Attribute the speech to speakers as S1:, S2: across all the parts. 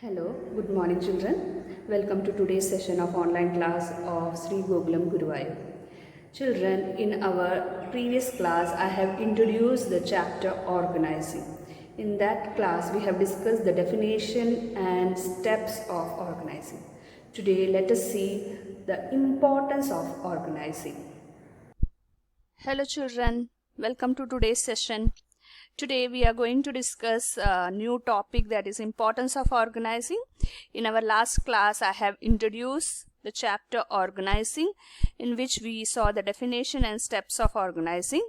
S1: Hello, good morning children. Welcome to today's session of online class of Sri Gokulam Guruvayur. Children, in our previous class I have introduced the chapter organizing. In that class we have discussed the definition and steps of organizing. Today let us see the importance of organizing. Hello children, welcome to today's session. Today we are going to discuss a new topic, that is importance of organizing. In our last class I have introduced the chapter organizing, in which we saw the definition and steps of organizing.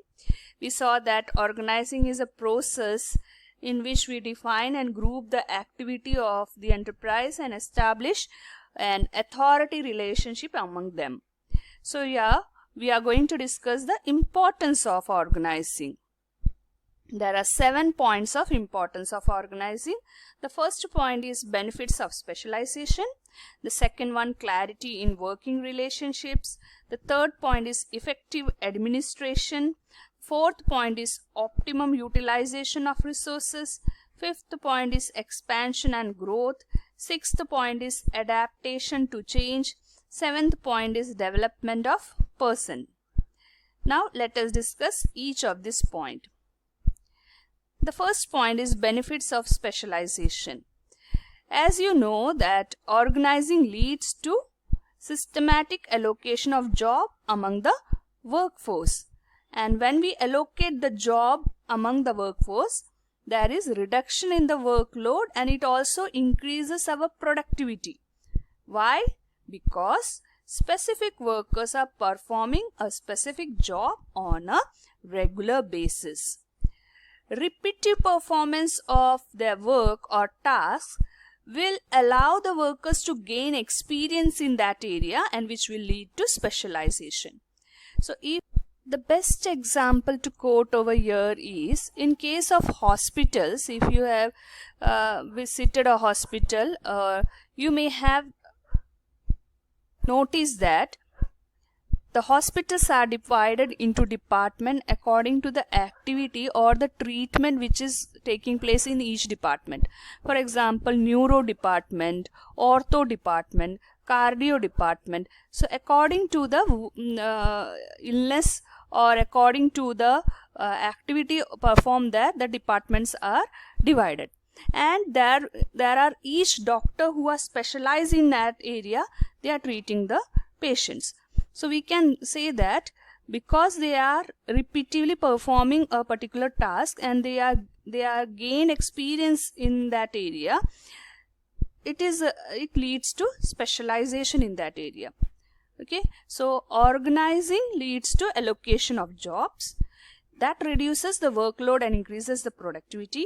S1: We saw that organizing is a process in which we define and group the activity of the enterprise and establish an authority relationship among them. So we are going to discuss the importance of organizing. There are 7 points of importance of organizing. The first point is benefits of specialization. The second one, clarity in working relationships. The third point is effective administration. Fourth point is optimum utilization of resources. Fifth point is expansion and growth. Sixth point is adaptation to change. Seventh point is development of person. Now let us discuss each of this point. The first point is benefits of specialization. As you know that organizing leads to systematic allocation of job among the workforce. And when we allocate the job among the workforce, there is reduction in the workload and it also increases our productivity. Why? Because specific workers are performing a specific job on a regular basis. Repetitive performance of their work or tasks will allow the workers to gain experience in that area, and which will lead to specialization. So if the best example to quote over here is in case of hospitals, if you have visited a hospital, you may have noticed that the hospitals are divided into department according to the activity or the treatment which is taking place in each department. For example, neuro department, ortho department, cardio department. So according to the illness or according to the activity performed there, the departments are divided. And there are each doctor who are specialized in that area, they are treating the patients. So we can say that because they are repeatedly performing a particular task and they are gain experience in that area, it leads to specialization in that area. Okay, so organizing leads to allocation of jobs. That reduces the workload and increases the productivity.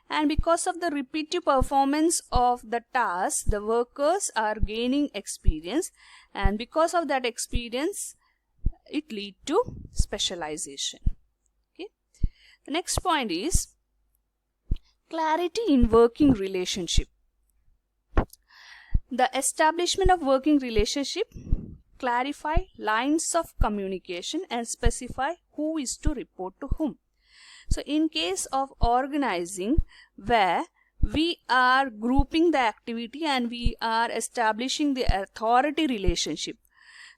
S1: And because of the repeated performance of the task, the workers are gaining experience, and because of that experience, it leads to specialization. Okay. The next point is clarity in working relationship. The establishment of working relationship clarify lines of communication and specify who is to report to whom. So in case of organizing, where we are grouping the activity and we are establishing the authority relationship.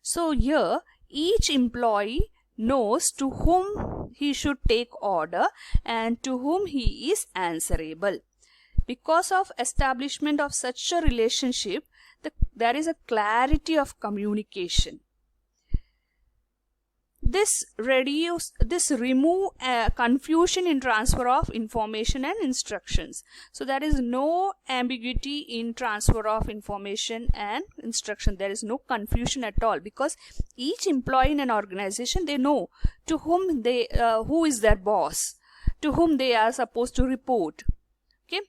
S1: So here each employee knows to whom he should take order and to whom he is answerable. Because of establishment of such a relationship, there is a clarity of communication. This remove confusion in transfer of information and instructions. So there is no ambiguity in transfer of information and instruction. There is no confusion at all, because each employee in an organization, they know to whom who is their boss, to whom they are supposed to report. Okay.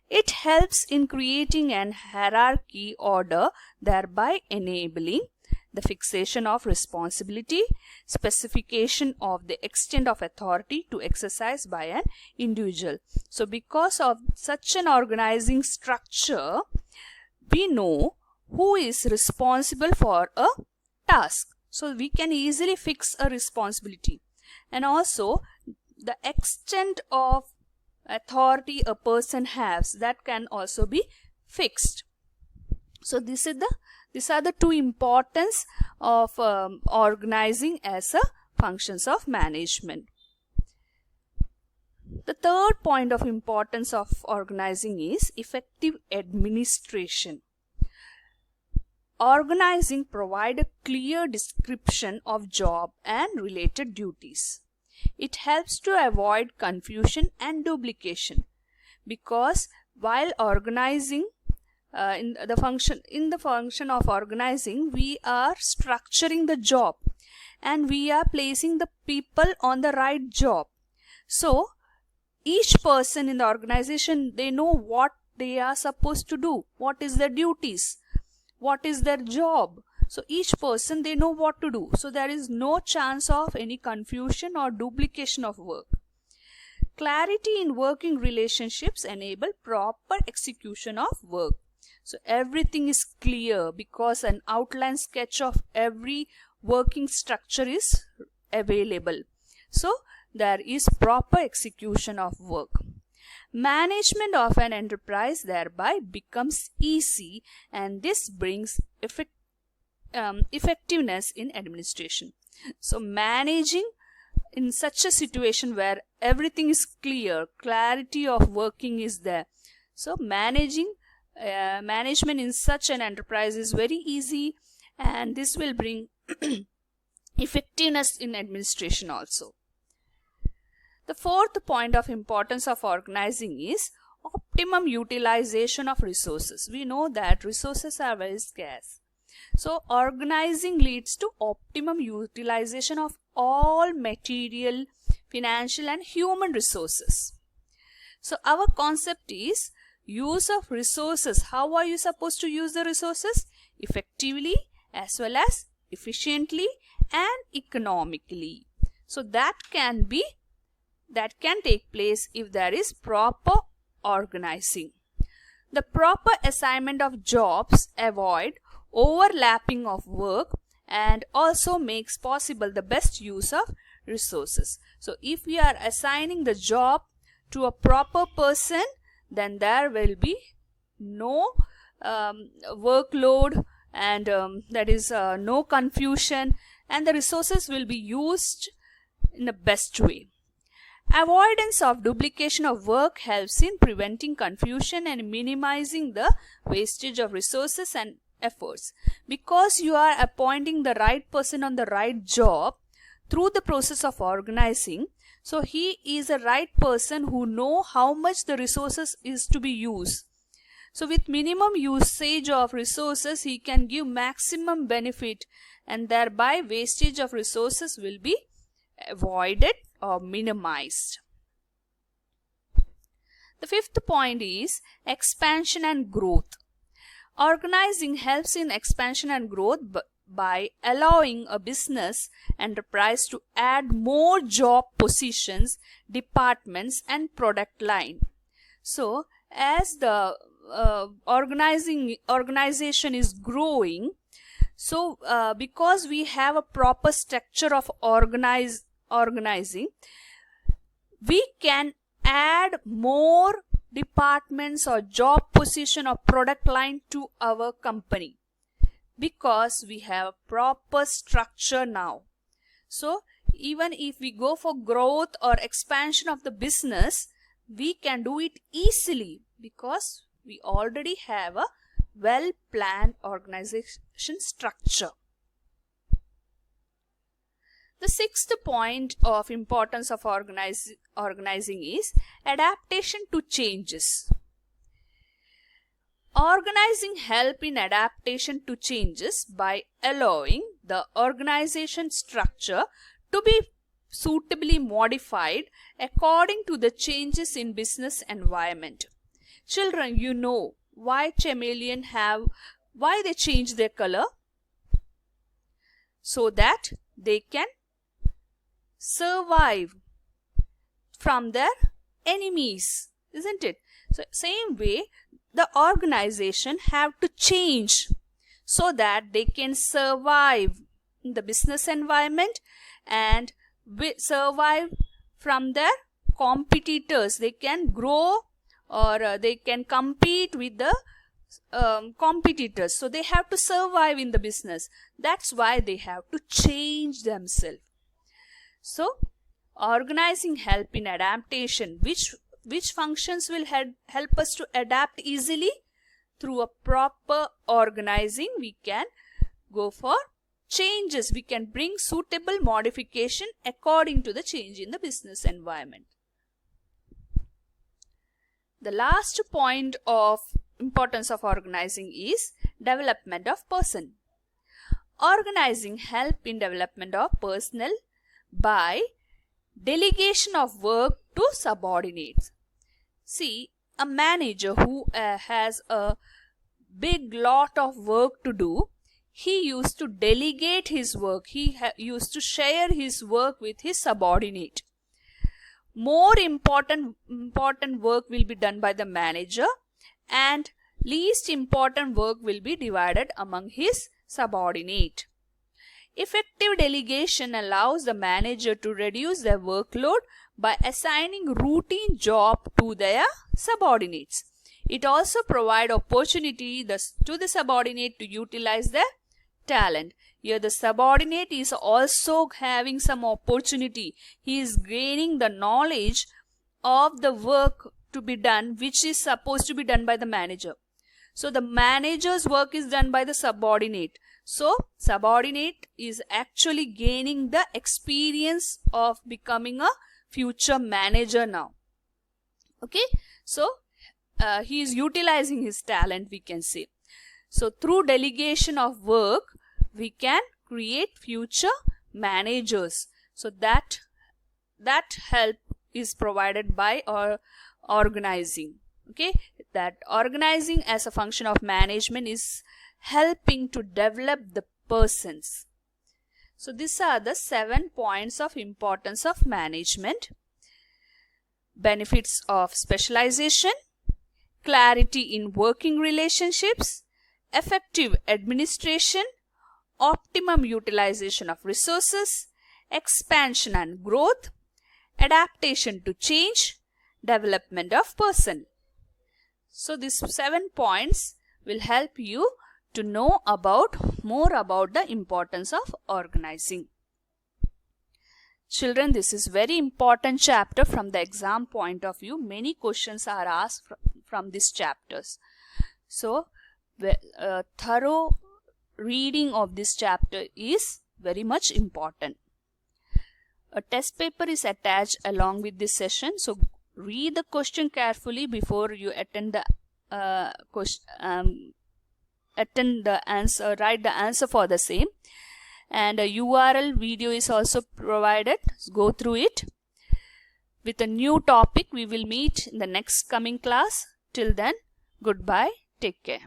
S1: It helps in creating an hierarchy order, thereby enabling the fixation of responsibility, specification of the extent of authority to exercise by an individual. So because of such an organizing structure, we know who is responsible for a task. So we can easily fix a responsibility. And also the extent of authority a person has, that can also be fixed. So these are the two importance of organizing as a functions of management. The third point of importance of organizing is effective administration. Organizing provide a clear description of job and related duties. It helps to avoid confusion and duplication, because while organizing in the function of organizing, we are structuring the job and we are placing the people on the right job. So each person in the organization, they know what they are supposed to do, what is their duties, what is their job. So each person, they know what to do. So there is no chance of any confusion or duplication of work. Clarity in working relationships enable proper execution of work. So everything is clear because an outline sketch of every working structure is available. So there is proper execution of work. Management of an enterprise thereby becomes easy, and this brings effectiveness in administration. So managing in such a situation where everything is clear, clarity of working is there. So management in such an enterprise is very easy, and this will bring effectiveness in administration also. The fourth point of importance of organizing is optimum utilization of resources. We know that resources are very scarce. So organizing leads to optimum utilization of all material, financial and human resources. So our concept is use of resources. How are you supposed to use the resources? Effectively as well as efficiently and economically. So that can take place if there is proper organizing. The proper assignment of jobs avoid overlapping of work and also makes possible the best use of resources. So if we are assigning the job to a proper person, then there will be no workload, and that is no confusion, and the resources will be used in the best way. Avoidance of duplication of work helps in preventing confusion and minimizing the wastage of resources and efforts. Because you are appointing the right person on the right job through the process of organizing, so he is a right person who know how much the resources is to be used. So with minimum usage of resources, he can give maximum benefit, and thereby wastage of resources will be avoided or minimized. The fifth point is expansion and growth. Organizing helps in expansion and growth by allowing a business enterprise to add more job positions, departments and product line. So as the organization is growing, so because we have a proper structure of organizing, we can add more departments or job position or product line to our company because we have proper structure now. So even if we go for growth or expansion of the business, we can do it easily because we already have a well-planned organization structure. The sixth point of importance of organizing is adaptation to changes. Organizing help in adaptation to changes by allowing the organization structure to be suitably modified according to the changes in business environment. Children, you know why chameleon why they change their color? So that they can survive from their enemies, isn't it? So same way, the organization have to change so that they can survive in the business environment and survive from their competitors. They can grow or they can compete with the competitors, so they have to survive in the business. That's why they have to change themselves. So organizing help in adaptation. Which functions will help us to adapt easily? Through a proper organizing, we can go for changes. We can bring suitable modification according to the change in the business environment. The last point of importance of organizing is development of person. Organizing help in development of personnel by delegation of work to subordinates. See, a manager who has a big lot of work to do, he used to delegate his work. He used to share his work with his subordinate. More important work will be done by the manager, and least important work will be divided among his subordinate. Effective delegation allows the manager to reduce their workload by assigning routine job to their subordinates. It also provides opportunity to the subordinate to utilize their talent. Here the subordinate is also having some opportunity. He is gaining the knowledge of the work to be done which is supposed to be done by the manager. So the manager's work is done by the subordinate. So subordinate is actually gaining the experience of becoming a future manager now. Okay, so he is utilizing his talent, we can say. So through delegation of work, we can create future managers. So that help is provided by our organizing. Okay, that organizing as a function of management is helping to develop the persons. So these are the 7 points of importance of management. Benefits of specialization, clarity in working relationships, effective administration, optimum utilization of resources, expansion and growth, adaptation to change, development of person. So these 7 points will help you to know more about the importance of organizing. Children, this is very important chapter from the exam point of view. Many questions are asked from these chapters. So thorough reading of this chapter is very much important. A test paper is attached along with this session. So read the question carefully before you attend the answer, write the answer for the same. And a URL video is also provided. Go through it. With a new topic, we will meet in the next coming class. Till then, goodbye. Take care.